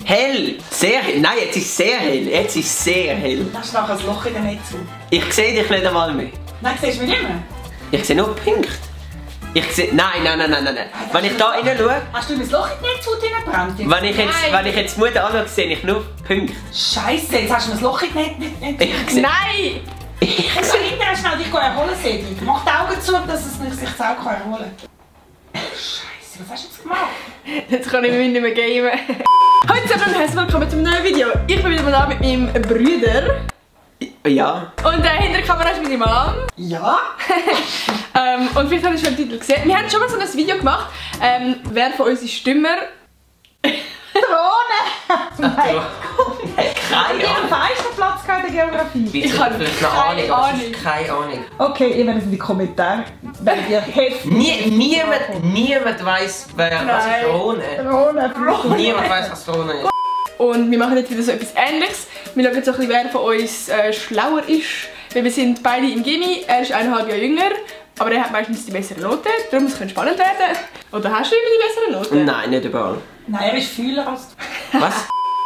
Hell! Sehr hell! Nein, jetzt ist es sehr hell! Jetzt ist es sehr hell! Hast du nachher ein Loch in der Netze? Ich sehe dich nicht einmal mehr. Nein, siehst du mich nicht mehr? Ich sehe nur Punkte. Ich sehe... Nein. Wenn ich da rein schaue... Hast du in das Loch in die Netzhaut hineingebrannt? Wenn ich jetzt die Mutter anschaue, sehe ich nur Punkte. Scheisse, jetzt hast du ein Loch in die Netzhaut. Nein! Ich kann hinterher schnell dich erholen, Cedric. Mach die Augen zu, dass es sich das Auge erholen kann. Scheisse, was hast du jetzt gemacht? Jetzt kann ich mich nicht mehr gamen. Hallo zusammen und herzlich willkommen zu einem neuen Video. Ich bin wieder mal da mit meinem Bruder. Ja. Und hinter der Kamera ist meine Mom. Ja? Und vielleicht habt ihr schon den Titel gesehen. Wir haben schon mal so ein Video gemacht. Wer von uns ist dümmer? Drohne! Keine Ihr Ahnung. feisten Platz in der Geografie. Ich habe keine Ahnung. Keine Ahnung. Okay, ihr werdet in die Kommentare, wenn ihr heftig... Niemand weiss, was ist Drohne. Drohne. Niemand weiss, was Drohne ist. Und wir machen jetzt wieder so etwas Ähnliches. Wir schauen jetzt so ein bisschen, wer von uns schlauer ist. Weil wir sind beide im Gymi. Er ist 1,5 Jahre jünger. Aber er hat meistens die bessere Note. Darum es könnte spannend werden. Oder hast du immer die bessere Note? Nein, nicht überall. Nein, er ist Fühler als du. Was?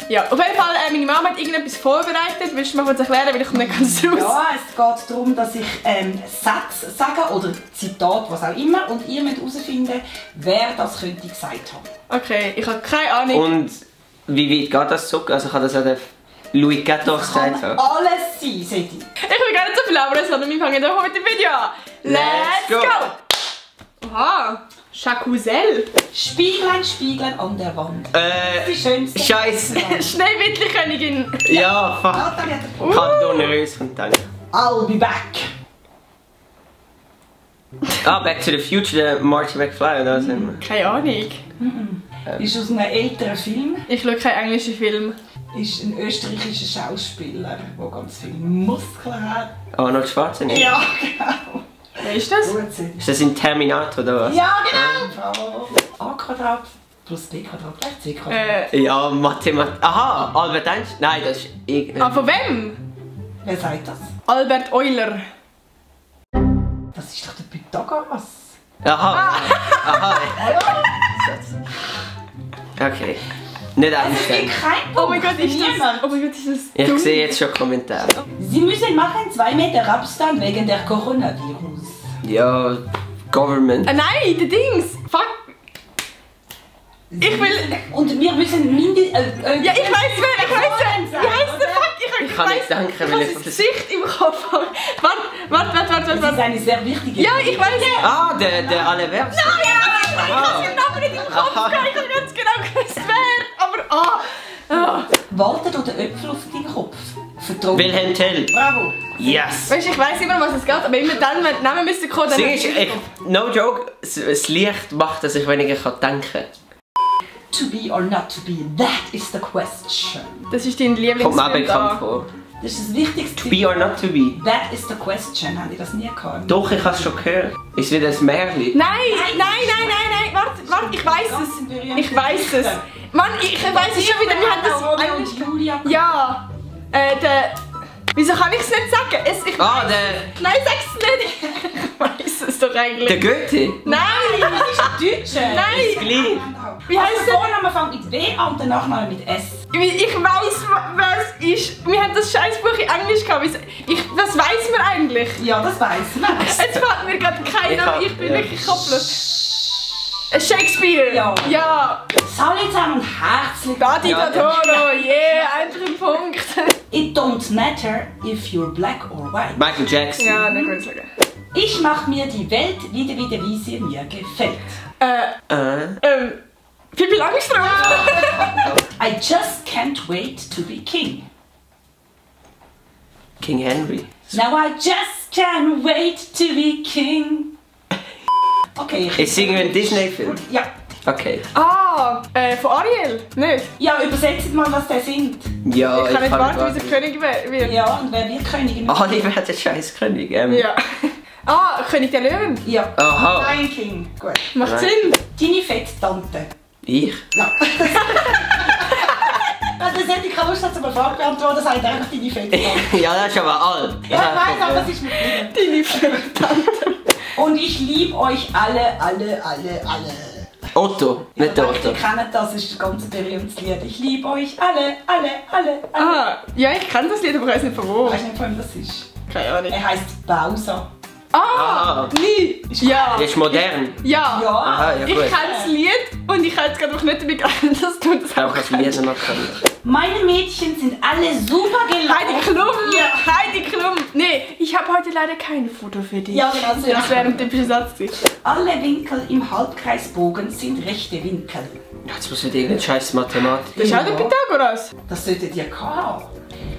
Ja, auf jeden Fall, meine Mama hat irgendetwas vorbereitet. Willst du mir kurz erklären, weil ich komme nicht ganz raus? Ja, es geht darum, dass ich Sätze sage oder Zitat, was auch immer. Und ihr müsst herausfinden, wer das könnte gesagt haben. Okay, ich habe keine Ahnung. Und wie weit geht das zurück? Also kann das auch der Louis XIV Kann gesagt haben? alles sein, Sedi. Ich will gar nicht so viel labern, sondern wir fangen doch mit dem Video an. Let's go! Oha, Jacuzzel. Spieglein, Spieglein an der Wand. Die schönste. Scheiße. Schneewittli-Königin. Ja, fuck. Natalie hat Kantonerös und dann. I'll be back. Ah, Back to the Future, der Marty McFly oder was immer. Keine Ahnung. Ist aus einem älteren Film. Ich schaue keinen englischen Film. Ist ein österreichischer Schauspieler, der ganz viele Muskeln hat. Arnold Schwarzenegger. Ja, genau. Wer ist das? Gut, Sedi. Ist das in Terminator oder was? Ja, genau. Bravo. A Quadrat plus B Quadrat gleich C Quadrat. Ja, Mathematik. Aha, Albert Einstein. Nein, das ist Ah, von wem? Wer sagt das? Albert Euler. Das ist doch der Pythagoras. Aha. Aha. Okay. Nicht Einstein. Kein Oh mein Gott, ist das... Niemand. Oh mein Gott, ist das Ich dumm. sehe jetzt schon Kommentare. Sie müssen machen 2 Meter Abstand wegen der Coronavirus. Ja, Government. Nein, der Dings. Fuck. Ich will... Und wir müssen mindestens... Ja, ich weiß wer, ich weiß wer. Wie heisst der? Fuck, Ich kann nicht denken, weil ich ich das Gesicht im Kopf habe. Warte. Das ist eine sehr wichtige... Ja, ich weiß. Ah, der Allerwerfste. Ich habe den Namen nicht im Kopf gehabt. Ich habe ganz genau gewusst, wer. Aber Wartet oder Äpfel auf deinen Kopf? Vertrauen. Wilhelm Tell. Bravo. Yes. weißt du, ich weiß immer, was es geht, aber immer dann, wenn die Namen müssen kommen, dann... Siehst du, no joke, das Licht macht, dass ich weniger denken kann. To be or not to be, that is the question. Das ist dein Kommt mir auch Lieblingsfilm bekannt da. vor. Das ist das Wichtigste. To be or not to be. That is the question. Habt ihr das nie gehört? Doch, ich habe es schon gehört. Ist wieder ein Märchen. Nein. Warte, ich weiß es. Ich weiß es. Mann, ich weiß es schon wieder, wir haben das Romeo eigentlich... und Julia. Ja, der... Wieso kann ich es nicht sagen? Ich Ah, Nein, sag's nicht. Ich weiß es doch eigentlich. der Goethe. Nein! Das ist Deutsche. Nein! Gleich. Wie heisst der der? Vorname fängt mit W an und der Nachname mit S. Ich weiss, wer es ist. Wir haben das Scheißbuch in Englisch gehabt. Das weiss man eigentlich. Ja, das weiss man. Jetzt fällt mir gerade keiner. Ich bin wirklich kopflos. Shakespeare! Ja. Ja! Hallo zusammen und herzlich Gadi Ja, Toro, yeah, ein Punkt. It don't matter if you're black or white. Michael Jackson. Ja, nicht gut sagen. Ich mach mir die Welt wieder, wie sie mir gefällt. Pippi Langstrumpf. I just can't wait to be king. King Henry. Now I just can't wait to be king. Okay. Ist irgendwie ein Disney-Film? Ja. Okay. Ah, von Ariel? Nicht? Ja, übersetzt mal, was der singt. Ja, Ich kann nicht warten, bis er König wird. Ja, und wer wird Königin? Alle werden Scheißkönig. Ja. Ah, König der Löwen. Ja. Aha. Lion King. Gut. Macht Nein. Sinn. Deine Fetttante. Ich? Ja. Das hätte ich keine Lust, eine Frage beantworten, das heißt einfach deine Fetttante. Ja, das ist aber alt. Ja, ich weiß, aber das ist mit mir. Deine Fetttante. Und ich liebe euch alle. Oh, Otto, nicht der Otto. Ihr kennt das, ist ein ganz berühmtes Lied. Ich liebe euch alle. Ah, ja, ich kenne das Lied, aber ich weiß nicht von wo. Weißt du nicht, von wem das ist? Keine Ahnung. Er heisst Bowser. Ah, nie. Ja. Der ist modern. Ja. Ja. Aha, ja Ich gut. kenne das Lied und ich hätte es gerade noch nicht damit gerechnet, dass du das Ich habe das Lied noch können. Meine Mädchen sind alle super Heidi gelaufen. Klum! Ja. Heidi Klum! Nee, ich habe heute leider kein Foto für dich. Ja, genau so. Das wäre ein typischer Satz gewesen. Alle Winkel im Halbkreisbogen sind rechte Winkel. Jetzt muss ich irgendeinen scheiß Mathematik. Das ist auch der Pythagoras. Das solltet ihr haben.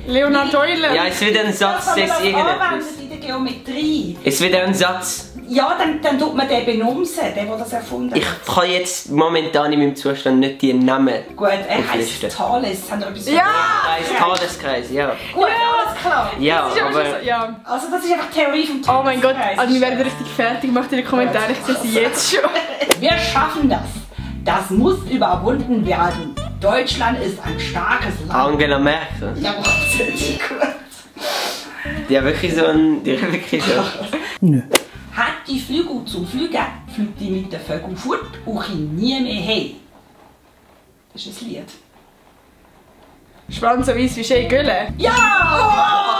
Leonhard Euler. Ja, ist wieder ein Satz, Das, wenn man das das irgendetwas. anwendet in der Geometrie. Ist wieder ein Satz. Ja, dann tut man den benumsen, der das erfunden Ich hat. kann jetzt momentan in meinem Zustand nicht die Namen. Gut, er auflisten. heisst Thales. Haben wir etwas Ja! Kreis, Tadeskreis, ja. Gut, alles klar. Ja, Das ist aber aber... schon so, ja. Also das ist einfach Theorie vom Oh mein Gott, Todeskreis. also wir werden richtig fertig gemacht in den Kommentaren. Ich sehe sie jetzt schon. Wir schaffen das. Das muss überwunden werden. Deutschland ist ein starkes Land. Angela Merkel. Ja, wahnsinnig gut. Die hat wirklich so ein... Die hat wirklich so... Nö. Hat die Flügel zum Fliegen, fliegt die mit den Vögeln fort und kann nie mehr heim. Das ist ein Lied. Schwanz so weiss wie Shea Gülle. Ja!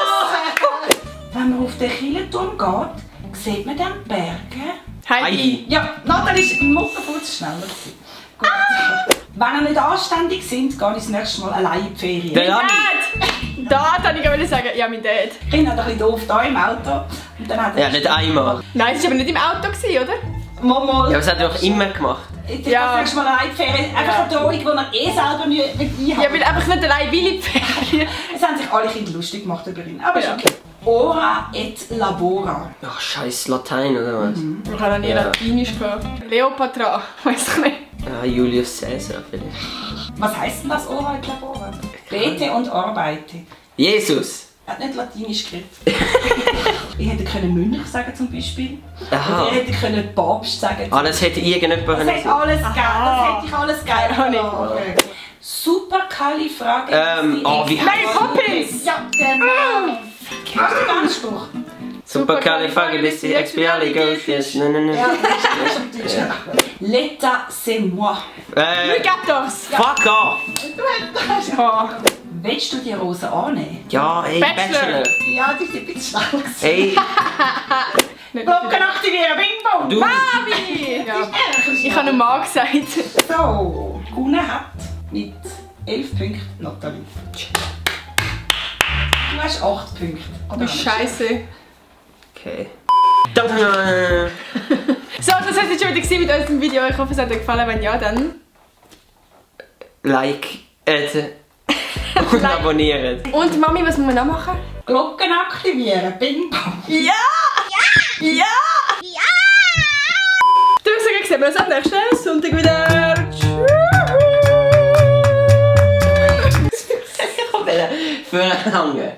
Wenn man auf den Kirchenturm geht, sieht man dann die Berge. Heidi. Ja, Nathalie ist im Mutterfuß schneller gewesen. Gut. Wenn ihr nicht anständig sind, gehe ich das nächste Mal allein in die Ferien. Der Lani. Dad! Dad, habe ich gerade sagen. Ja, mein Dad. Ich bin ein bisschen doof da im Auto. Und dann hat Ja, nicht einmal. Nein, es war aber nicht im Auto, gewesen, oder? Mama, Ja, das hat er doch immer gemacht. ich Ja. das nächste Mal allein in die Ferien. Einfach eine Drohung, die er selber nicht Ja, weil einfach nicht allein will in die Ferien. Es haben sich alle Kinder lustig gemacht über ihn. Aber ist Ja. okay. Ora et labora. Ach, scheiß Latein, oder was? Ich habe noch nie Ja. Latinisch gehört. Cleopatra, weiß ich nicht. Ah, Julius Caesar vielleicht. Was heisst denn das Ora et labora? Bete und arbeite. Jesus! Er hat nicht Latinisch geredet. Ich hätte können Mönch sagen zum Beispiel. Aha. Und er hätte können Papst sagen. Ah, das hätte irgendjemand Das hätte alles geil. Das hätte ich alles geil Ah, nicht. gefunden. Supercalifrage. wie Mary Poppins! Ja, genau. Hast du den ganzen Spruch? Supercalifragilisticexpialidocious. Nein, nein, Ja, nein. das ist auf Deutsch. L'état, c'est moi. Regattos! Fuck off! Oh. Willst du die Rose annehmen? Ja, ey, Bachelor. Bachelor. Ja, die ist ein bisschen schnell gewesen. Ey, Glocken aktivieren, Bing Bong! du. Mami! Ja. Ich habe einen Mann gesagt. So, gewonnen hat mit 11 Punkten Nathalie. Du hast 8 Punkte. Du Scheiße. Okay. So, das war jetzt schon wieder gewesen mit unserem Video. Ich hoffe, es hat euch gefallen. Wenn ja, dann Like, und abonnieren. Und Mami, was muss man noch machen? Glocken aktivieren, Bing Bong! Ja! Ja! Ja! Dann würde ich sagen, sehen wir uns am nächsten Sonntag wieder. Tschüss! Ich will für einen Hangen.